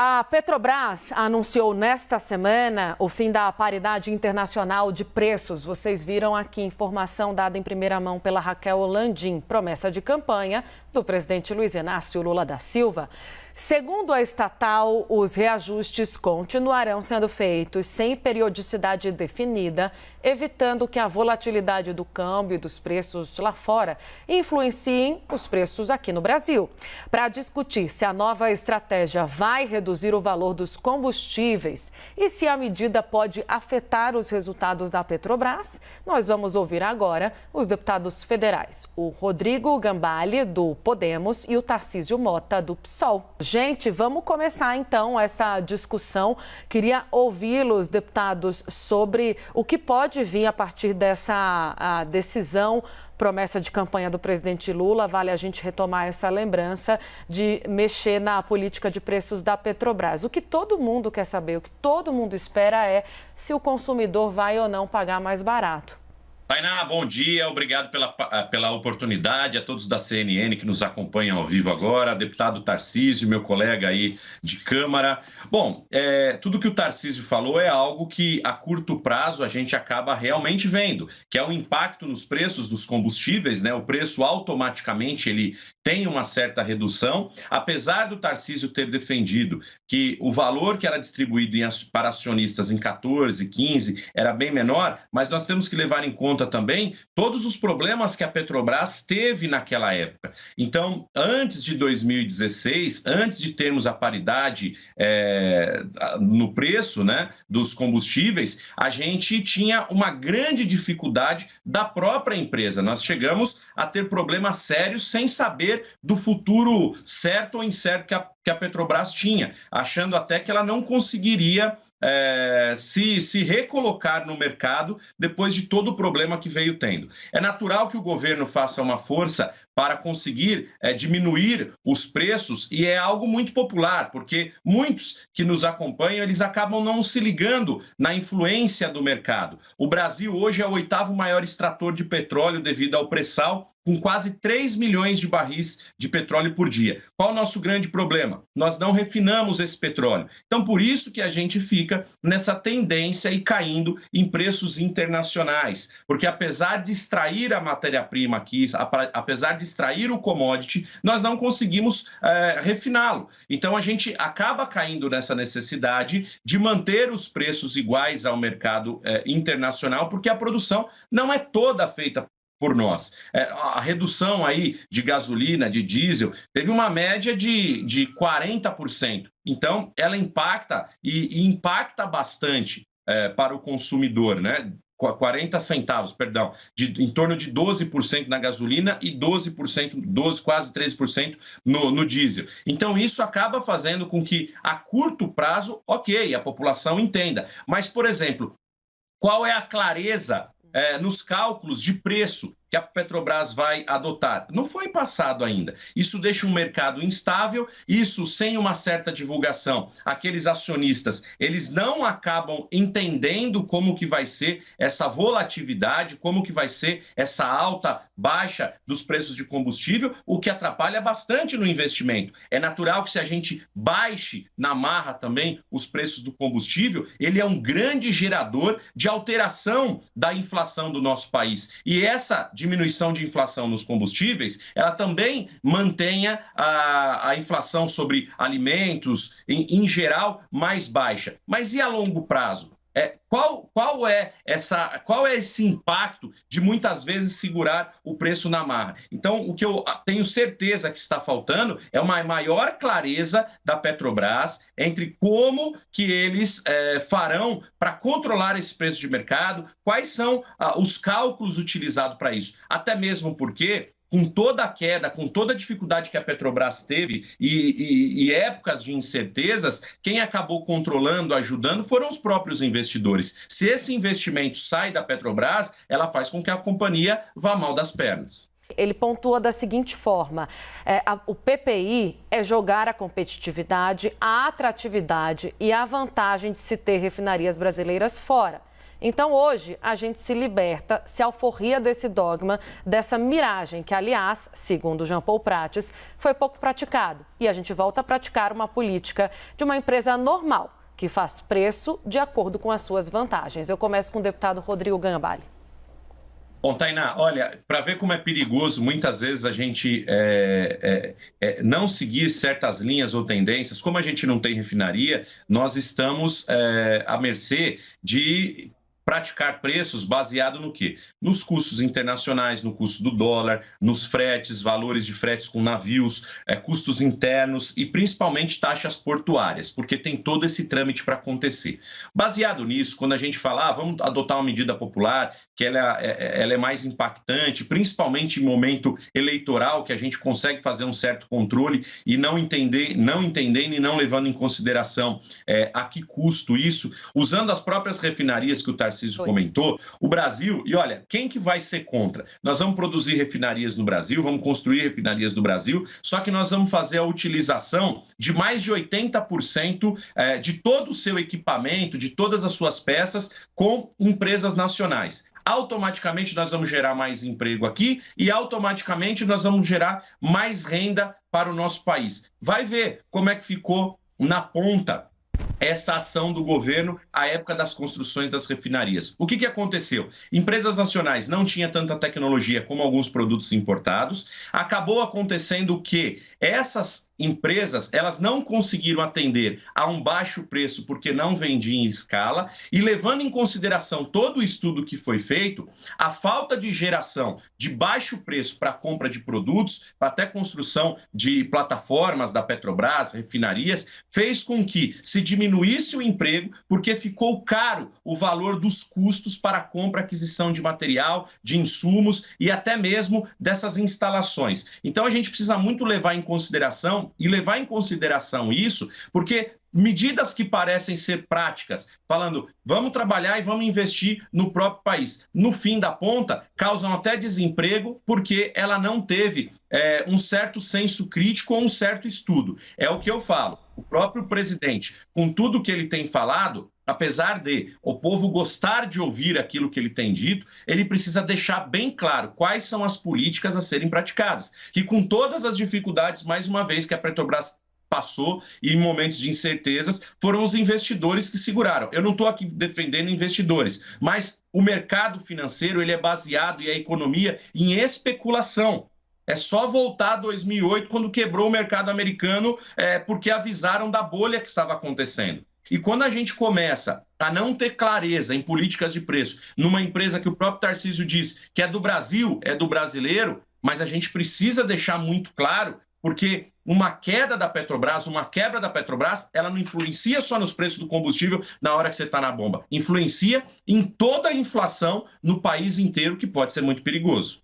A Petrobras anunciou nesta semana o fim da paridade internacional de preços. Vocês viram aqui informação dada em primeira mão pela Raquel Landim, promessa de campanha do presidente Luiz Inácio Lula da Silva. Segundo a estatal, os reajustes continuarão sendo feitos sem periodicidade definida, evitando que a volatilidade do câmbio e dos preços lá fora influenciem os preços aqui no Brasil. Para discutir se a nova estratégia vai reduzir o valor dos combustíveis e se a medida pode afetar os resultados da Petrobras, nós vamos ouvir agora os deputados federais, o Rodrigo Gambale, do Podemos, e o Tarcísio Mota, do PSOL. Gente, vamos começar então essa discussão. Queria ouvi-los, deputados, sobre o que pode vir a partir dessa decisão, promessa de campanha do presidente Lula. Vale a gente retomar essa lembrança de mexer na política de preços da Petrobras. O que todo mundo quer saber, o que todo mundo espera é se o consumidor vai ou não pagar mais barato. Tainá, bom dia, obrigado pela oportunidade, a todos da CNN que nos acompanham ao vivo agora, deputado Tarcísio, meu colega aí de Câmara. Bom, tudo que o Tarcísio falou é algo que a curto prazo a gente acaba realmente vendo, que é o impacto nos preços dos combustíveis, né? O preço automaticamente ele tem uma certa redução, apesar do Tarcísio ter defendido que o valor que era distribuído para acionistas em 14, 15 era bem menor, mas nós temos que levar em conta também todos os problemas que a Petrobras teve naquela época. Então, antes de 2016, antes de termos a paridade no preço, né, dos combustíveis, a gente tinha uma grande dificuldade da própria empresa. Nós chegamos a ter problemas sérios sem saber do futuro certo ou incerto que a Petrobras tinha, achando até que ela não conseguiria se recolocar no mercado depois de todo o problema que veio tendo. É natural que o governo faça uma força para conseguir diminuir os preços, e é algo muito popular, porque muitos que nos acompanham, eles acabam não se ligando na influência do mercado. O Brasil hoje é o 8º maior extrator de petróleo devido ao pré-sal, com quase 3 milhões de barris de petróleo por dia. Qual o nosso grande problema? Nós não refinamos esse petróleo. Então, por isso que a gente fica nessa tendência e caindo em preços internacionais. Porque apesar de extrair a matéria-prima aqui, apesar de extrair o commodity, nós não conseguimos refiná-lo. Então, a gente acaba caindo nessa necessidade de manter os preços iguais ao mercado internacional, porque a produção não é toda feita por nós. A redução aí de gasolina, de diesel, teve uma média de 40%. Então, ela impacta e impacta bastante para o consumidor, né? 40 centavos, perdão, em torno de 12% na gasolina e 12%, quase 13% no diesel. Então, isso acaba fazendo com que, a curto prazo, ok, a população entenda. Mas, por exemplo, qual é a clareza nos cálculos de preço que a Petrobras vai adotar? Não foi passado ainda. Isso deixa um mercado instável, isso sem uma certa divulgação. Aqueles acionistas, eles não acabam entendendo como que vai ser essa volatilidade, como que vai ser essa alta, baixa dos preços de combustível, o que atrapalha bastante no investimento. É natural que, se a gente baixe na marra também os preços do combustível, ele é um grande gerador de alteração da inflação do nosso país. E essa diminuição de inflação nos combustíveis, ela também mantenha a inflação sobre alimentos, em geral, mais baixa. Mas e a longo prazo? Qual é esse impacto de muitas vezes segurar o preço na marra? Então, o que eu tenho certeza que está faltando é uma maior clareza da Petrobras entre como que eles farão para controlar esse preço de mercado, quais são os cálculos utilizados para isso. Até mesmo porque, com toda a queda, com toda a dificuldade que a Petrobras teve e épocas de incertezas, quem acabou controlando, ajudando, foram os próprios investidores. Se esse investimento sai da Petrobras, ela faz com que a companhia vá mal das pernas. Ele pontua da seguinte forma: o PPI é jogar a competitividade, a atratividade e a vantagem de se ter refinarias brasileiras fora. Então hoje a gente se liberta, se alforria desse dogma, dessa miragem que, aliás, segundo Jean Paul Prates, foi pouco praticado. E a gente volta a praticar uma política de uma empresa normal, que faz preço de acordo com as suas vantagens. Eu começo com o deputado Rodrigo Gambale. Bom, Tainá, olha, para ver como é perigoso, muitas vezes a gente não seguir certas linhas ou tendências, como a gente não tem refinaria, nós estamos à mercê de praticar preços baseado no quê? Nos custos internacionais, no custo do dólar, nos fretes, valores de fretes com navios, custos internos e principalmente taxas portuárias, porque tem todo esse trâmite para acontecer. Baseado nisso, quando a gente fala, vamos adotar uma medida popular, que ela é mais impactante, principalmente em momento eleitoral, que a gente consegue fazer um certo controle e não entendendo e não levando em consideração a que custo isso, usando as próprias refinarias que o Tarcísio comentou, o Brasil, e olha, quem que vai ser contra? Nós vamos produzir refinarias no Brasil, vamos construir refinarias no Brasil, só que nós vamos fazer a utilização de mais de 80% de todo o seu equipamento, de todas as suas peças, com empresas nacionais. Automaticamente nós vamos gerar mais emprego aqui e automaticamente nós vamos gerar mais renda para o nosso país. Vai ver como é que ficou na ponta essa ação do governo à época das construções das refinarias. O que aconteceu? Empresas nacionais não tinham tanta tecnologia como alguns produtos importados. Acabou acontecendo que essas empresas elas não conseguiram atender a um baixo preço porque não vendiam em escala e, levando em consideração todo o estudo que foi feito, a falta de geração de baixo preço para a compra de produtos, até construção de plataformas da Petrobras, refinarias, fez com que se diminuísse o emprego porque ficou caro o valor dos custos para a compra e aquisição de material, de insumos e até mesmo dessas instalações. Então a gente precisa muito levar em consideração isso, porque medidas que parecem ser práticas, falando vamos trabalhar e vamos investir no próprio país, no fim da ponta, causam até desemprego porque ela não teve um certo senso crítico ou um certo estudo. É o que eu falo. O próprio presidente, com tudo que ele tem falado, apesar de o povo gostar de ouvir aquilo que ele tem dito, ele precisa deixar bem claro quais são as políticas a serem praticadas. Que com todas as dificuldades, mais uma vez, que a Petrobras passou e em momentos de incertezas, foram os investidores que seguraram. Eu não estou aqui defendendo investidores, mas o mercado financeiro ele é baseado, e a economia, em especulação. É só voltar a 2008, quando quebrou o mercado americano, porque avisaram da bolha que estava acontecendo. E quando a gente começa a não ter clareza em políticas de preço, numa empresa que o próprio Tarcísio diz que é do Brasil, é do brasileiro, mas a gente precisa deixar muito claro, porque uma queda da Petrobras, uma quebra da Petrobras, ela não influencia só nos preços do combustível na hora que você está na bomba. Influencia em toda a inflação no país inteiro, que pode ser muito perigoso.